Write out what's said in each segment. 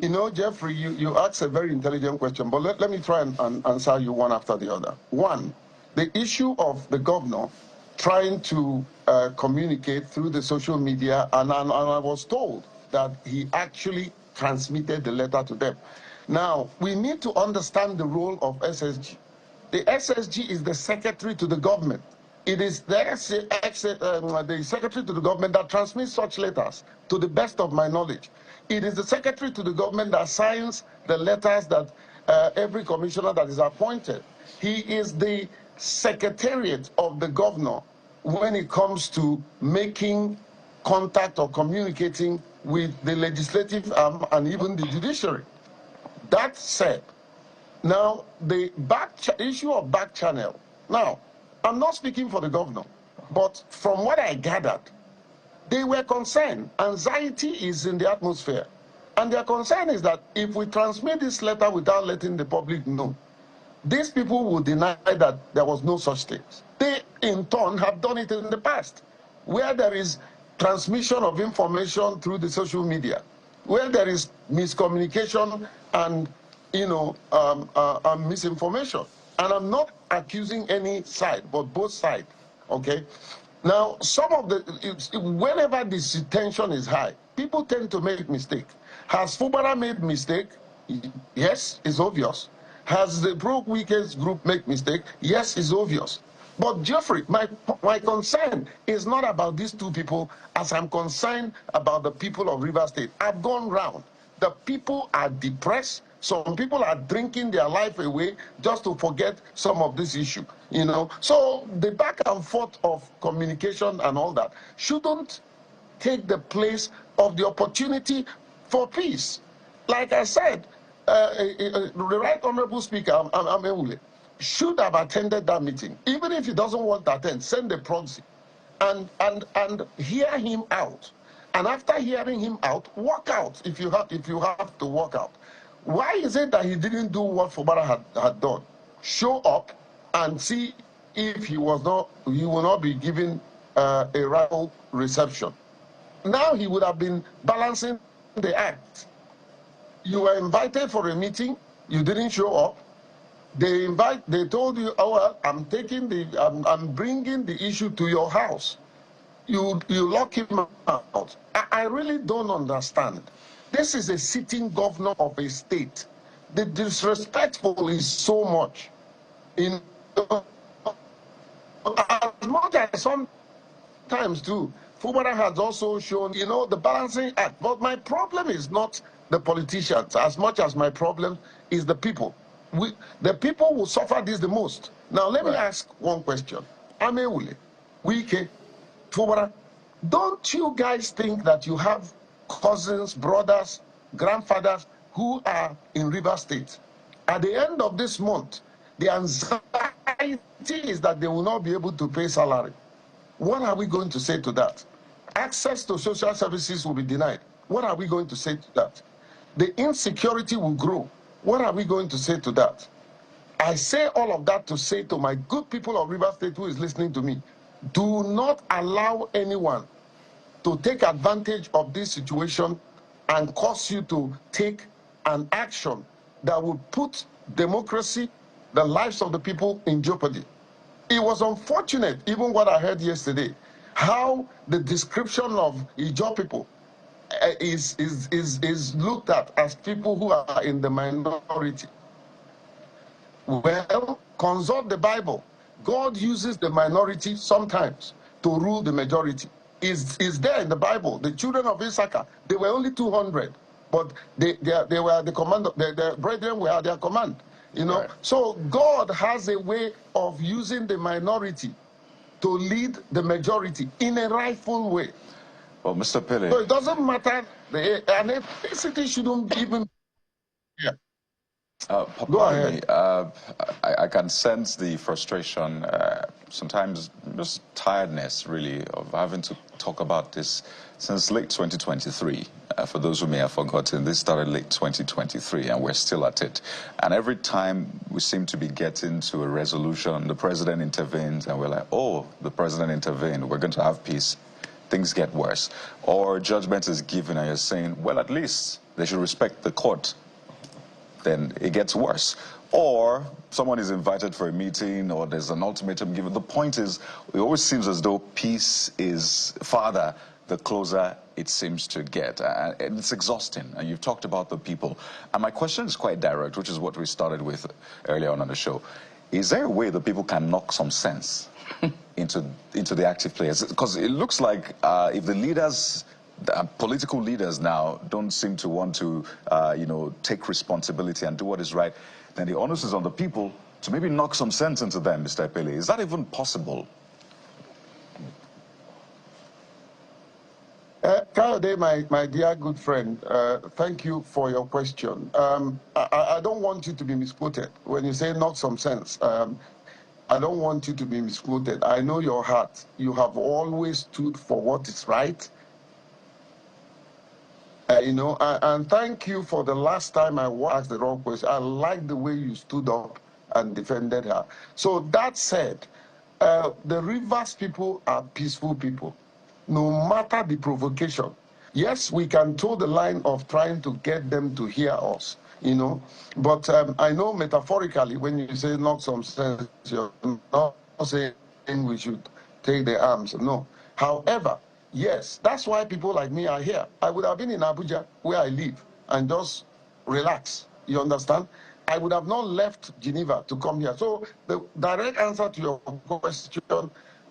You know, Jeffrey, you asked a very intelligent question, but let me try and answer you one after the other. One, the issue of the governor trying to communicate through the social media, and I was told that he actually transmitted the letter to them. Now, we need to understand the role of SSG. The SSG is the secretary to the government. It is the secretary to the government that transmits such letters, to the best of my knowledge. It is the secretary to the government that signs the letters that every commissioner that is appointed. He is the secretariat of the governor when it comes to making contact or communicating with the legislative and even the judiciary. That said, now the issue of back channel. Now, I'm not speaking for the governor, but from what I gathered, they were concerned. Anxiety is in the atmosphere. And their concern is that if we transmit this letter without letting the public know, these people will deny that there was no such thing. They, in turn, have done it in the past, where there is transmission of information through the social media, where there is miscommunication and, misinformation. And I'm not accusing any side, but both sides, okay? Now, whenever this tension is high, people tend to make mistakes. Has Fubara made mistake? Yes, it's obvious. Has the pro-Wike's group made mistake? Yes, it's obvious. But Jeffrey, my concern is not about these two people as I'm concerned about the people of Rivers State. I've gone round. The people are depressed. Some people are drinking their life away just to forget some of this issue, So the back and forth of communication and all that shouldn't take the place of the opportunity for peace. Like I said, the Right Honorable Speaker, Amewule, should have attended that meeting. Even if he doesn't want to attend, send a proxy and hear him out. And after hearing him out, walk out if you have to walk out. Why is it that he didn't do what Fubara had done? Show up and see if he will not be given a rival reception. Now he would have been balancing the act. You were invited for a meeting, you didn't show up. They told you, oh well, I'm bringing the issue to your house. You lock him out. I really don't understand. This is a sitting governor of a state. The disrespectful is so much. As much as sometimes too, Fubara has also shown, the balancing act. But my problem is not the politicians as much as my problem is the people. The people will suffer this the most. Now, let me ask one question. Amewule, Wike, Fubara, don't you guys think that you have cousins, brothers, grandfathers who are in River State? At the end of this month, the anxiety is that they will not be able to pay salary. What are we going to say to that? Access to social services will be denied. What are we going to say to that? The insecurity will grow. What are we going to say to that? I say all of that to say to my good people of River State who is listening to me, do not allow anyone to take advantage of this situation and cause you to take an action that would put democracy, the lives of the people in jeopardy. It was unfortunate, even what I heard yesterday, how the description of Ijaw people is looked at as people who are in the minority. Well, consult the Bible. God uses the minority sometimes to rule the majority. Is there in the Bible. The children of Issachar, they were only 200, but they were the command. Their brethren were at their command. Right. So God has a way of using the minority to lead the majority in a rightful way. Well, Mr. Pele. So it doesn't matter. And ethnicity shouldn't even. Yeah. Go ahead. I can sense the frustration, sometimes just tiredness, really, of having to talk about this since late 2023. For those who may have forgotten, this started late 2023, and we're still at it. And every time we seem to be getting to a resolution, the president intervenes, and we're like, oh, the president intervened, we're going to have peace. Things get worse. Or judgment is given, and you're saying, well, at least they should respect the court, then it gets worse. Or someone is invited for a meeting, or there's an ultimatum given. The point is, it always seems as though peace is farther the closer it seems to get. And it's exhausting. And you've talked about the people. And my question is quite direct, which is what we started with earlier on the show. Is there a way that people can knock some sense into the active players? Because it looks like if the leaders, political leaders now, don't seem to want to, take responsibility and do what is right, then the onus is on the people to maybe knock some sense into them, Mr. Epelle. Is that even possible? Kayode, my dear good friend, thank you for your question. I don't want you to be misquoted. When you say knock some sense, I don't want you to be misquoted. I know your heart. You have always stood for what is right. And thank you for the last time I asked the wrong question. I like the way you stood up and defended her. So that said, the Rivers people are peaceful people, no matter the provocation. Yes, we can toe the line of trying to get them to hear us, But I know metaphorically, when you say knock some sense, you're not saying we should take the arms. No. However, yes, that's why people like me are here. I would have been in Abuja, where I live, and just relax. You understand? I would have not left Geneva to come here. So the direct answer to your question,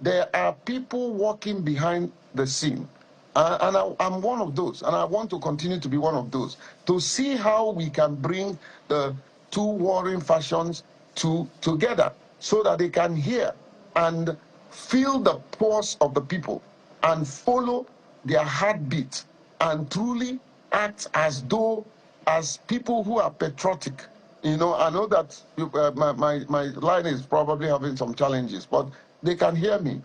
there are people walking behind the scene. And I'm one of those, and I want to continue to be one of those, to see how we can bring the two warring factions together so that they can hear and feel the pulse of the people and follow their heartbeat and truly act as people who are patriotic. I know that my line is probably having some challenges, but they can hear me,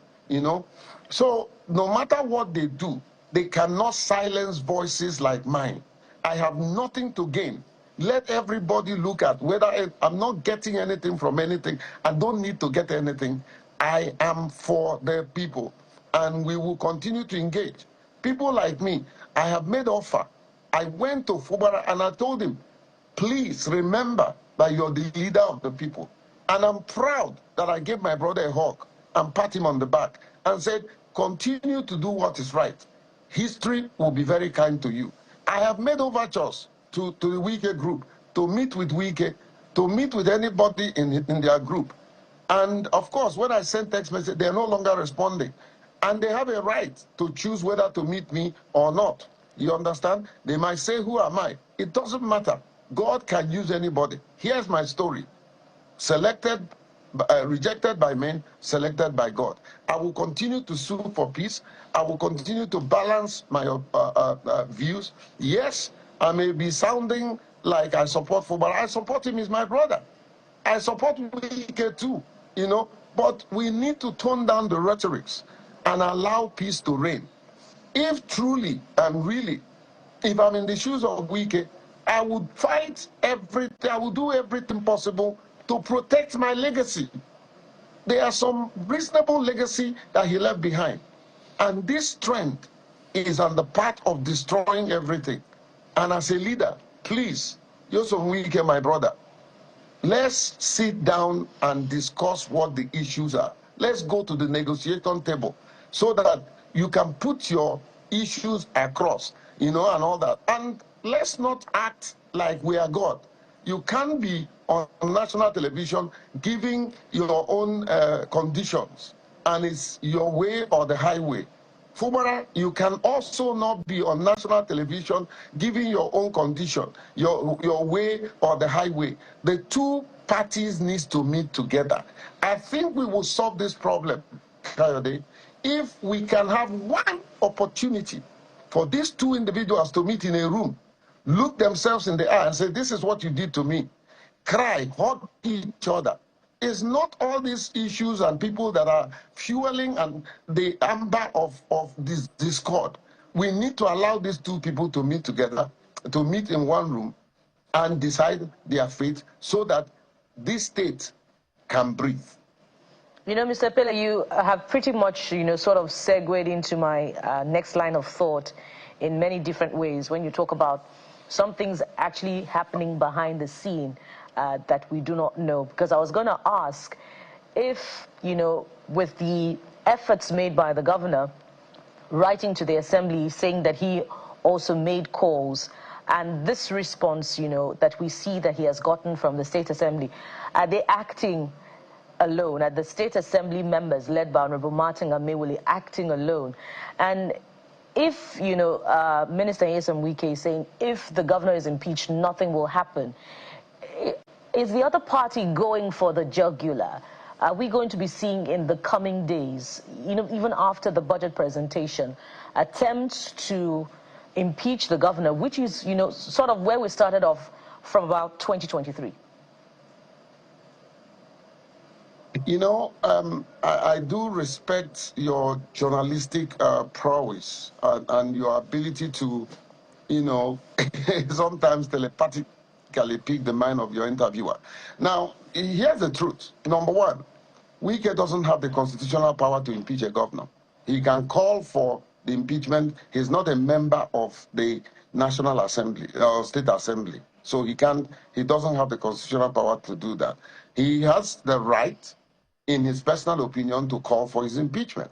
So no matter what they do, they cannot silence voices like mine. I have nothing to gain. Let everybody look at whether I'm not getting anything from anything. I don't need to get anything. I am for the people, and we will continue to engage. People like me, I have made offer. I went to Fubara and I told him, please remember that you're the leader of the people. And I'm proud that I gave my brother a hug and pat him on the back and said, continue to do what is right. History will be very kind to you. I have made overtures to the Wike group to meet with Wike, to meet with anybody in their group. And of course, when I send text message, they're no longer responding. And they have a right to choose whether to meet me or not. You understand? They might say, who am I? It doesn't matter. God can use anybody. Here's my story. Rejected by men, selected by God. I will continue to sue for peace. I will continue to balance my views. Yes, I may be sounding like I support Fubara. I support him, he's my brother. I support Wike too, But we need to tone down the rhetorics and allow peace to reign. If truly and really, if I'm in the shoes of Wike, I would fight everything, I would do everything possible to protect my legacy. There are some reasonable legacy that he left behind. And this trend is on the path of destroying everything. And as a leader, please, Nyesom Wike, my brother, let's sit down and discuss what the issues are. Let's go to the negotiation table so that you can put your issues across, and all that. And let's not act like we are God. You can't be on national television giving your own conditions, and it's your way or the highway. Fubara, you can also not be on national television giving your own condition, your way or the highway. The two parties need to meet together. I think we will solve this problem, Kayode, if we can have one opportunity for these two individuals to meet in a room, look themselves in the eye and say, this is what you did to me. Cry, hug each other. It's not all these issues and people that are fueling and the amber of this discord. We need to allow these two people to meet together, to meet in one room and decide their fate so that this state can breathe. Mr. Epelle, you have pretty much, sort of segued into my next line of thought in many different ways when you talk about something's actually happening behind the scene that we do not know. Because I was going to ask if, you know, with the efforts made by the governor, writing to the assembly saying that he also made calls, and this response, you know, that we see that he has gotten from the State Assembly, are they acting alone? Are the State Assembly members led by Honorable Martin Amewuli acting alone? And if, you know, Minister Nyesom Wike is saying if the governor is impeached, nothing will happen, is the other party going for the jugular? Are we going to be seeing in the coming days, you know, even after the budget presentation, attempts to impeach the governor, which is, you know, sort of where we started off from about 2023? You know, I do respect your journalistic prowess and your ability to, you know, sometimes telepathically pick the mind of your interviewer. Now, here's the truth. Number one, Wike doesn't have the constitutional power to impeach a governor. He can call for the impeachment. He's not a member of the National Assembly or State Assembly. So he doesn't have the constitutional power to do that. He has the right, in his personal opinion, to call for his impeachment.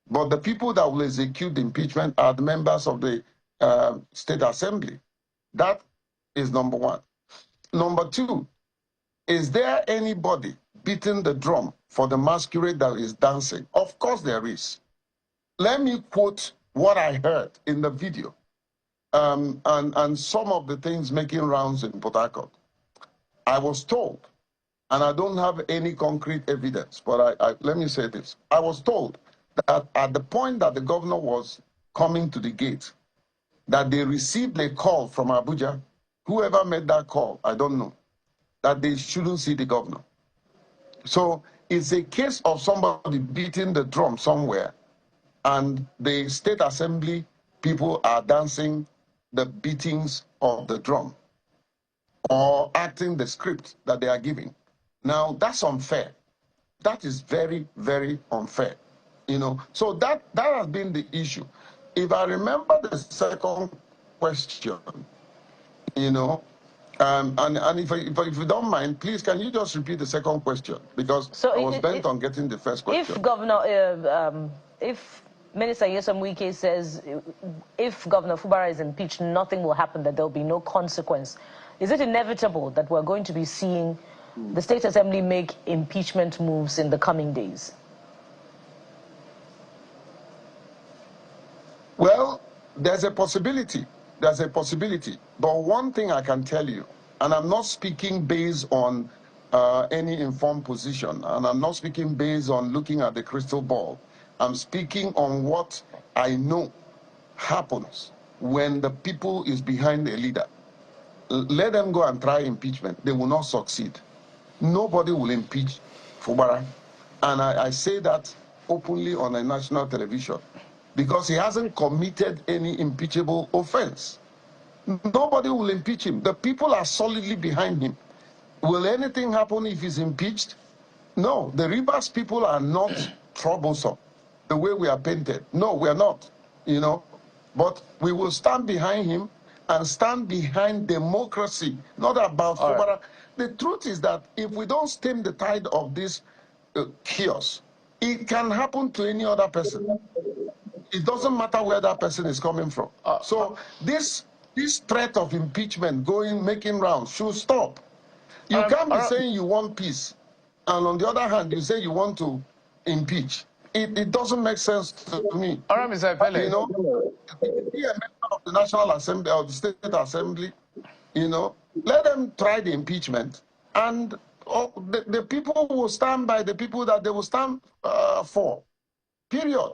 But the people that will execute the impeachment are the members of the State Assembly. That is number one. Number two, is there anybody beating the drum for the masquerade that is dancing? Of course there is. Let me quote what I heard in the video and some of the things making rounds in Port Harcourt. I was told, and I don't have any concrete evidence, but let me say this. I was told that at the point that the governor was coming to the gate, that they received a call from Abuja. Whoever made that call, I don't know, that they shouldn't see the governor. So it's a case of somebody beating the drum somewhere, and the State Assembly people are dancing the beatings of the drum or acting the script that they are giving. Now, that's unfair. That is very, very unfair. You know, so that has been the issue. If I remember the second question, you know, and if you don't mind, please, can you just repeat the second question? Because I was bent on getting the first question. If Governor, if Minister Nyesom Wike says if Governor Fubara is impeached, nothing will happen, that there will be no consequence, is it inevitable that we're going to be seeing the State Assembly make impeachment moves in the coming days? Well, there's a possibility. There's a possibility. But one thing I can tell you, and I'm not speaking based on any informed position, and I'm not speaking based on looking at the crystal ball. I'm speaking on what I know happens when the people is behind a leader. Let them go and try impeachment. They will not succeed. Nobody will impeach Fubara. And I say that openly on a national television, because he hasn't committed any impeachable offense. Nobody will impeach him. The people are solidly behind him. Will anything happen if he's impeached? No, the Rivers people are not troublesome the way we are painted. No, we are not, you know. But we will stand behind him and stand behind democracy, not about Fubara. Right. The truth is that if we don't stem the tide of this chaos, it can happen to any other person. It doesn't matter where that person is coming from. So this threat of impeachment making rounds should stop. You can't be saying you want peace, and on the other hand, you say you want to impeach. It doesn't make sense to me. All right, Mr. Epelle. You know, be a member of the National Assembly or the State Assembly, you know, let them try the impeachment, and the people will stand by the people that they will stand for. Period.